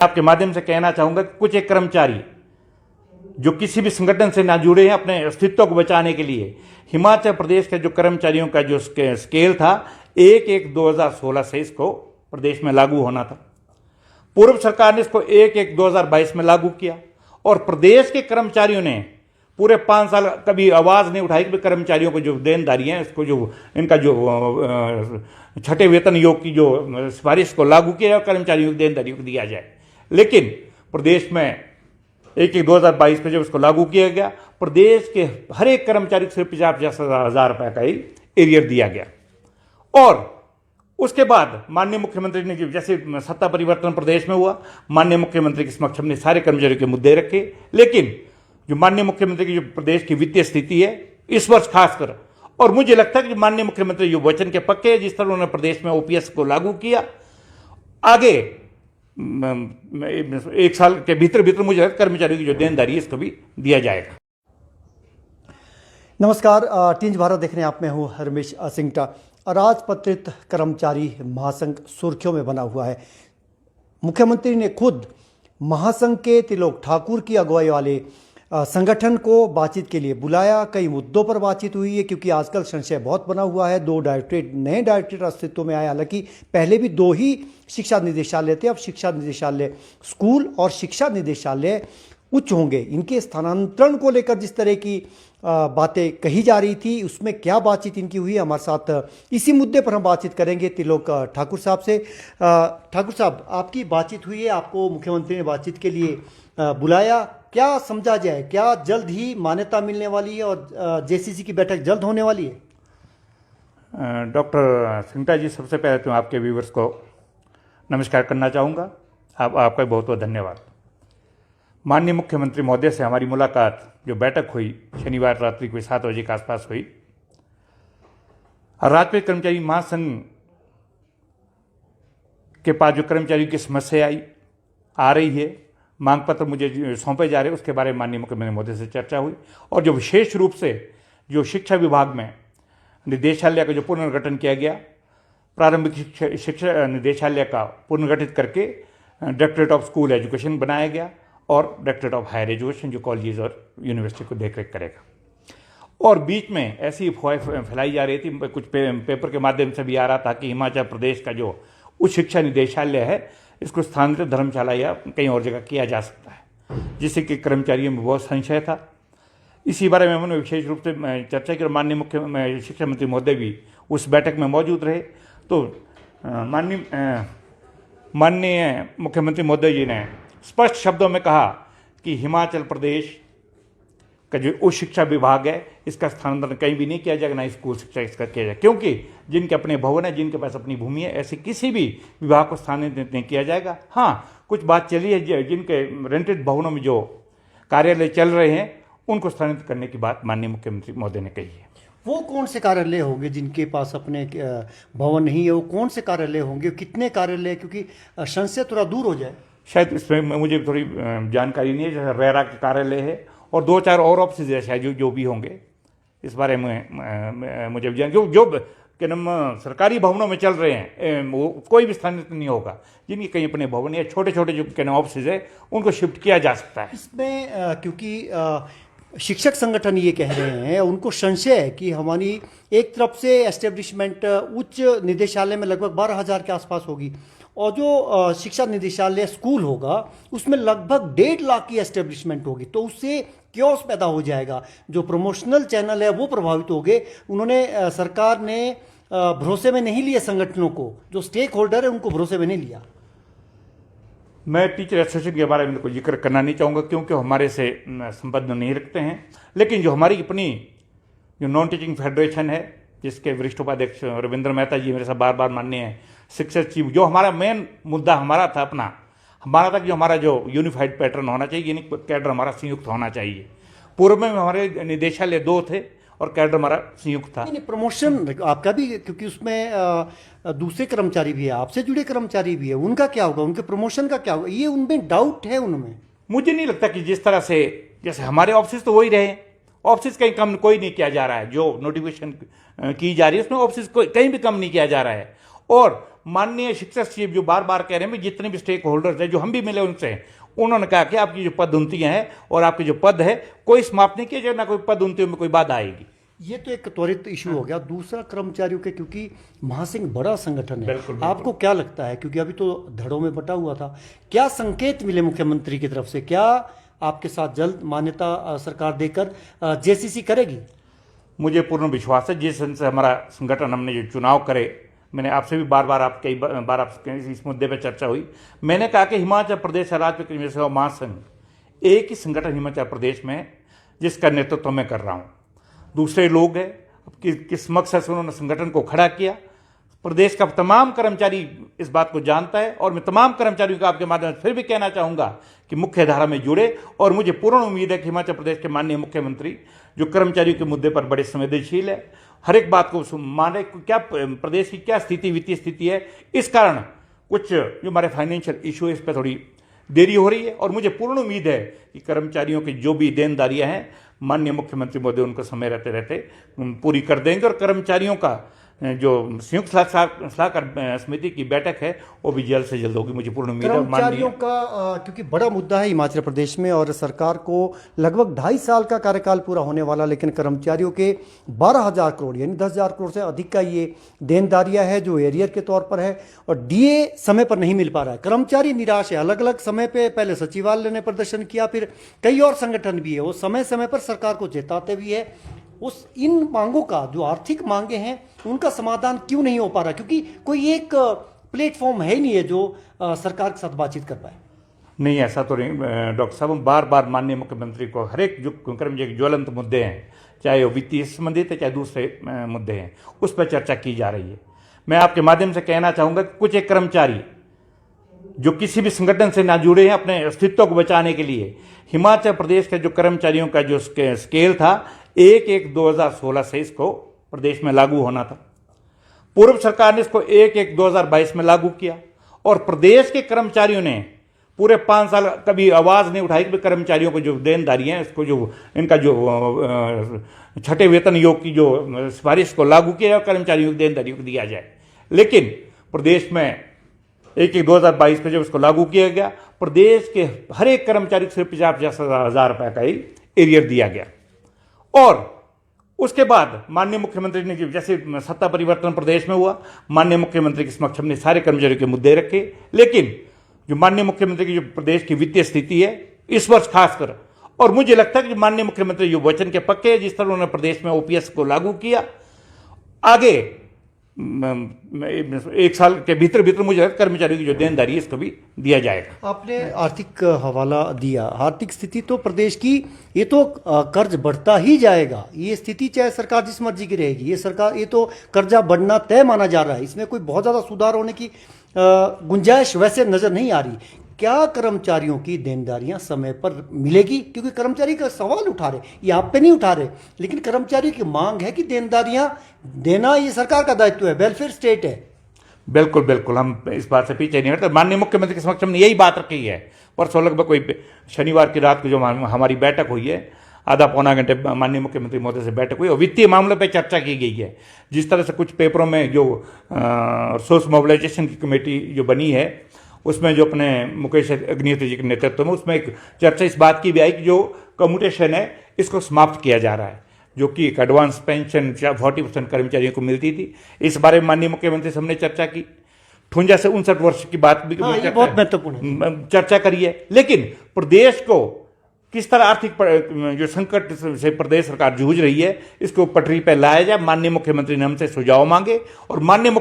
आपके माध्यम से कहना चाहूंगा कि कुछ एक कर्मचारी जो किसी भी संगठन से ना जुड़े हैं, अपने अस्तित्व को बचाने के लिए हिमाचल प्रदेश के जो कर्मचारियों का जो स्केल था 1/1/2016 से इसको प्रदेश में लागू होना था। पूर्व सरकार ने इसको 1/1/2022 में लागू किया और प्रदेश के कर्मचारियों ने पूरे 5 साल कभी आवाज नहीं उठाई कि कर्मचारियों को जो देनदारी है इसको जो इनका जो छठे वेतन योग की जो सिफारिश को लागू किया और कर्मचारियों की देनदारियों को दिया जाए। लेकिन प्रदेश में 1/1/2022 में जब इसको लागू किया गया, प्रदेश के हर एक कर्मचारी को सिर्फ 50-50 हज़ार रुपये का ही एरियर दिया गया। और उसके बाद माननीय मुख्यमंत्री ने जैसे सत्ता परिवर्तन प्रदेश में हुआ, माननीय मुख्यमंत्री के समक्ष हमने सारे कर्मचारियों के मुद्दे रखे। लेकिन जो माननीय मुख्यमंत्री की जो प्रदेश की वित्तीय स्थिति है इस वर्ष खासकर, और मुझे लगता है कि माननीय मुख्यमंत्री जो वचन के पक्के हैं, जिस तरह उन्होंने प्रदेश में ओपीएस को लागू किया, आगे 1 साल के भीतर मुझे कर्मचारियों की जो देनदारी है इसको भी दिया जाएगा। नमस्कार, टीन्ज भारत देखने आप में हूँ रमेश सिंगटा। अराजपत्रित कर्मचारी महासंघ सुर्खियों में बना हुआ है। मुख्यमंत्री ने खुद महासंघ के त्रिलोक ठाकुर की अगुवाई वाले संगठन को बातचीत के लिए बुलाया। कई मुद्दों पर बातचीत हुई है क्योंकि आजकल संशय बहुत बना हुआ है। 2 डायरेक्टरेट, नए डायरेक्टरेट अस्तित्व में आए। हालांकि पहले भी 2 ही शिक्षा निदेशालय थे, अब शिक्षा निदेशालय स्कूल और शिक्षा निदेशालय उच्च होंगे। इनके स्थानांतरण को लेकर जिस तरह की बातें कही जा रही थी, उसमें क्या बातचीत इनकी हुई, हमारे साथ इसी मुद्दे पर हम बातचीत करेंगे त्रिलोक ठाकुर साहब से। ठाकुर साहब, आपकी बातचीत हुई है, आपको मुख्यमंत्री ने बातचीत के लिए बुलाया। क्या समझा जाए, क्या जल्द ही मान्यता मिलने वाली है और जेसीसी की बैठक जल्द होने वाली है? डॉक्टर सिंगटा जी, सबसे पहले तो आपके व्यूवर्स को नमस्कार करना चाहूँगा। आपका बहुत बहुत धन्यवाद। माननीय मुख्यमंत्री महोदय से हमारी मुलाकात, जो बैठक हुई शनिवार रात्रि को 7 बजे के आसपास हुई। राजपत्रित कर्मचारी महासंघ के पास जो कर्मचारियों की समस्या आ रही है, मांग पत्र मुझे सौंपे जा रहे हैं, उसके बारे में माननीय मुख्यमंत्री महोदय से चर्चा हुई। और जो विशेष रूप से जो शिक्षा विभाग में निदेशालय का जो पुनर्गठन किया गया, प्रारंभिक शिक्षा निदेशालय का पुनर्गठित करके डायरेक्टरेट ऑफ स्कूल एजुकेशन बनाया गया और डायरेक्टरेट ऑफ हायर एजुकेशन जो कॉलेजेस और यूनिवर्सिटी को देखरेख करेगा। और बीच में ऐसी अफवाहें फैलाई जा रही थी, कुछ पेपर के माध्यम से भी आ रहा था कि हिमाचल प्रदेश का जो उच्च शिक्षा निदेशालय है इसको स्थानांतरित धर्मशाला या कहीं और जगह किया जा सकता है, जिससे कि कर्मचारियों में बहुत संशय था। इसी बारे में हमने विशेष रूप से चर्चा की और माननीय शिक्षा मंत्री महोदय भी उस बैठक में मौजूद रहे। तो माननीय मुख्यमंत्री महोदय जी ने स्पष्ट शब्दों में कहा कि हिमाचल प्रदेश का जो उच्च शिक्षा विभाग है इसका स्थानांतरण कहीं भी नहीं किया जाएगा, ना स्कूल शिक्षा इसका किया जाएगा, क्योंकि जिनके अपने भवन है, जिनके पास अपनी भूमि है, ऐसे किसी भी विभाग को स्थानांतरित नहीं किया जाएगा। हाँ, कुछ बात चली है, जिनके रेंटेड भवनों में जो कार्यालय चल रहे हैं उनको स्थानांतरित करने की बात माननीय मुख्यमंत्री महोदय ने कही है। वो कौन से कार्यालय होंगे जिनके पास अपने भवन नहीं है? वो कौन से कार्यालय होंगे, कितने कार्यालय? क्योंकि संशय थोड़ा दूर हो जाए। शायद इसमें मुझे थोड़ी जानकारी नहीं है। जैसे रेरा के कार्यालय है और 2-4 और ऑफिस है जो भी होंगे, इस बारे में मुझे जो के नाम सरकारी भवनों में चल रहे हैं वो कोई भी स्थानांतरित नहीं होगा। जिनके कहीं अपने भवन या छोटे छोटे जो के नाम ऑफिस है उनको शिफ्ट किया जा सकता है। इसमें क्योंकि शिक्षक संगठन ये कह रहे हैं, उनको संशय है कि हमारी एक तरफ से एस्टेब्लिशमेंट उच्च निदेशालय में लगभग 12,000 के आसपास होगी और जो शिक्षा निदेशालय स्कूल होगा उसमें लगभग 1.5 लाख की एस्टेब्लिशमेंट होगी। तो उससे क्योस पैदा हो जाएगा, जो प्रमोशनल चैनल है वो प्रभावित हो गए। उन्होंने सरकार ने भरोसे में नहीं लिया संगठनों को, जो स्टेक होल्डर है उनको भरोसे में नहीं लिया। मैं टीचर एसोसिएशन के बारे में कोई जिक्र करना नहीं चाहूँगा क्योंकि हमारे से संबंध नहीं रखते हैं। लेकिन जो हमारी अपनी जो नॉन टीचिंग फेडरेशन है, जिसके वरिष्ठ उपाध्यक्ष रविंद्र मेहता जी मेरे साथ बार बार माननीय हैं, शिक्षक चीफ, जो हमारा मेन मुद्दा हमारा था हमारा था कि हमारा जो यूनिफाइड पैटर्न होना चाहिए, यानी कैडर हमारा संयुक्त होना चाहिए। पूर्व में हमारे निदेशालय 2 थे और कैडर हमारा संयुक्त था। नहीं, प्रमोशन आपका भी, क्योंकि उसमें दूसरे कर्मचारी भी है, आपसे जुड़े कर्मचारी भी है, उनका क्या होगा, उनके प्रमोशन का क्या होगा, ये उनमें डाउट है। उनमें मुझे नहीं लगता कि जिस तरह से, जैसे हमारे ऑफिस तो वही रहे, ऑफिस कहीं कम कोई नहीं किया जा रहा है। जो नोटिफिकेशन की जा रही है उसमें ऑफिस कहीं भी कम नहीं किया जा रहा है। और माननीय शिक्षक सचिव जो बार बार कह रहे हैं कि जितने भी स्टेक होल्डर्स हैं, जो हम भी मिले उनसे, उन्होंने कहा कि आपकी जो पदोन्नतियां हैं और आपके जो पद है कोई समाप्त नहीं किया जाए, ना कोई पदोन्नतियों में कोई बाधा आएगी। ये तो एक त्वरित इशू हो गया। दूसरा कर्मचारियों के, क्योंकि महासंघ बड़ा संगठन है, बिल्कुल, बिल्कुल। आपको क्या लगता है, क्योंकि अभी तो धड़ों में बटा हुआ था, क्या संकेत मिले मुख्यमंत्री की तरफ से, क्या आपके साथ जल्द मान्यता सरकार देकर जेसीसी करेगी? मुझे पूर्ण विश्वास है, जिस ढंग से हमारा संगठन हमने जो चुनाव करे, मैंने आपसे भी बार बार कई बार आपसे इस मुद्दे पर चर्चा हुई। मैंने कहा कि हिमाचल प्रदेश राज्य कर्मचारी सेवा महासंघ एक ही संगठन हिमाचल प्रदेश में है जिसका नेतृत्व मैं कर रहा हूँ। दूसरे लोग हैं, किस मकसद से उन्होंने संगठन को खड़ा किया, प्रदेश का तमाम कर्मचारी इस बात को जानता है। और मैं तमाम कर्मचारियों को आपके माध्यम से फिर भी कहना चाहूँगा कि मुख्य धारा में जुड़े। और मुझे पूर्ण उम्मीद है कि हिमाचल प्रदेश के माननीय मुख्यमंत्री जो कर्मचारियों के मुद्दे पर बड़े संवेदनशील है, हर एक बात को माने, क्या प्रदेश की क्या स्थिति, वित्तीय स्थिति है, इस कारण कुछ जो हमारे फाइनेंशियल इशू है इस पर थोड़ी देरी हो रही है। और मुझे पूर्ण उम्मीद है कि कर्मचारियों की जो भी देनदारियां हैं माननीय मुख्यमंत्री महोदय उनको समय रहते रहते पूरी कर देंगे। और कर्मचारियों का जो संयुक्त सलाहकार समिति की बैठक है वो भी जल्द से जल्द होगी, मुझे पूर्ण उम्मीद है। कर्मचारियों का क्योंकि बड़ा मुद्दा है हिमाचल प्रदेश में, और सरकार को लगभग 2.5 साल का कार्यकाल पूरा होने वाला, लेकिन कर्मचारियों के 12,000 करोड़ यानी 10,000 करोड़ से अधिक का ये देनदारियां है जो एरियर के तौर पर है, और डीए समय पर नहीं मिल पा रहा है। कर्मचारी निराश है, अलग अलग समय पे, पहले सचिवालय ने प्रदर्शन किया, फिर कई और संगठन भी है, वो समय समय पर सरकार को चेताते भी है। उस इन मांगों का, जो आर्थिक मांगे हैं, उनका समाधान क्यों नहीं हो पा रहा? क्योंकि कोई एक प्लेटफॉर्म है नहीं है जो सरकार के साथ बातचीत कर पाए। नहीं, ऐसा तो नहीं डॉक्टर साहब। हम बार बार माननीय मुख्यमंत्री को हर एक जो कर्मचारी ज्वलंत मुद्दे हैं, चाहे वो वित्तीय संबंधित है चाहे दूसरे मुद्दे हैं, उस पर चर्चा की जा रही है। मैं आपके माध्यम से कहना चाहूँगा कि कुछ एक कर्मचारी जो किसी भी संगठन से ना जुड़े हैं, अपने अस्तित्व को बचाने के लिए हिमाचल प्रदेश के जो कर्मचारियों का जो स्केल था 1/1/2016 से इसको प्रदेश में लागू होना था। पूर्व सरकार ने इसको 1/1/2022 में लागू किया और प्रदेश के कर्मचारियों ने पूरे 5 साल कभी आवाज़ नहीं उठाई कि कर्मचारियों को जो देनदारी है, इसको जो इनका जो छठे वेतन योग की जो सिफारिश को लागू किया और कर्मचारियों की देनदारियों को दिया जाए। लेकिन प्रदेश में 1/1/2022 में जब इसको लागू किया गया, प्रदेश के हर एक कर्मचारी को सिर्फ 50-50 हज़ार रुपये का ही एरियर दिया गया। और उसके बाद माननीय मुख्यमंत्री ने जैसे सत्ता परिवर्तन प्रदेश में हुआ, माननीय मुख्यमंत्री के समक्ष हमने सारे कर्मचारियों के मुद्दे रखे। लेकिन जो माननीय मुख्यमंत्री की जो प्रदेश की वित्तीय स्थिति है इस वर्ष खासकर, और मुझे लगता है कि माननीय मुख्यमंत्री जो वचन के पक्के हैं, जिस तरह उन्होंने प्रदेश में ओपीएस को लागू किया, आगे 1 साल के भीतर भीतर मुझे कर्मचारियों की जो देनदारी है इसको भी दिया जाएगा। आपने आर्थिक हवाला दिया, आर्थिक स्थिति तो प्रदेश की, ये तो कर्ज बढ़ता ही जाएगा। ये स्थिति चाहे सरकार जिस मर्जी की रहेगी, ये तो कर्जा बढ़ना तय माना जा रहा है। इसमें कोई बहुत ज़्यादा सुधार होने की गुंजाइश वैसे नज़र नहीं आ रही। क्या कर्मचारियों की देनदारियां समय पर मिलेगी? क्योंकि कर्मचारी का सवाल उठा रहे, ये आप पे नहीं उठा रहे, लेकिन कर्मचारी की मांग है कि देनदारियां देना ये सरकार का दायित्व है, वेलफेयर स्टेट है। बिल्कुल बिल्कुल, हम इस बात से पीछे नहीं हटते। माननीय मुख्यमंत्री के समक्ष हमने यही बात रखी है। परसों लगभग कोई शनिवार की रात को जो हमारी बैठक हुई है, आधा पौना घंटे माननीय मुख्यमंत्री महोदय से बैठक हुई और वित्तीय मामलों पर चर्चा की गई है। जिस तरह से कुछ पेपरों में जो रिसोर्स मोबिलाइजेशन की कमेटी जो बनी है, उसमें जो अपने मुकेश अग्निहोत्री जी के नेतृत्व में उसमें एक चर्चा इस बात की भी आई कि जो कम्यूटेशन है इसको समाप्त किया जा रहा है, जो कि एक एडवांस पेंशन 40% कर्मचारियों को मिलती थी। इस बारे में माननीय मुख्यमंत्री से हमने चर्चा की। 58 से 59 वर्ष की बात भी ये बहुत महत्वपूर्ण चर्चा करी है। लेकिन प्रदेश को किस तरह आर्थिक जो संकट से प्रदेश सरकार जूझ रही है, इसको पटरी पर लाया जाए। माननीय मुख्यमंत्री ने हमसे सुझाव मांगे और माननीय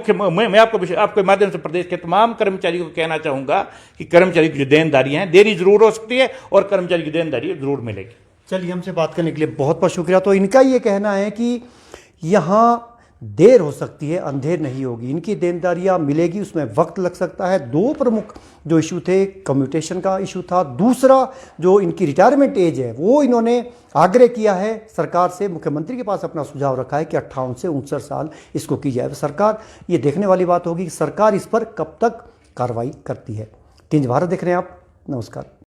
मैं आपके माध्यम से प्रदेश के तमाम कर्मचारियों को कहना चाहूँगा कि कर्मचारी की जो देनदारियाँ हैं, देरी जरूर हो सकती है और कर्मचारी की देनदारी जरूर मिलेगी। चलिए, हमसे बात करने के लिए बहुत बहुत शुक्रिया। तो इनका ये कहना है कि यहाँ देर हो सकती है, अंधेर नहीं होगी, इनकी देनदारियाँ मिलेगी, उसमें वक्त लग सकता है। 2 प्रमुख जो इशू थे, कम्यूटेशन का इशू था, दूसरा जो इनकी रिटायरमेंट एज है वो इन्होंने आग्रह किया है सरकार से, मुख्यमंत्री के पास अपना सुझाव रखा है कि 58 से 59 साल इसको की जाए। सरकार, ये देखने वाली बात होगी कि सरकार इस पर कब तक कार्रवाई करती है। तेज भारत देख रहे हैं आप, नमस्कार।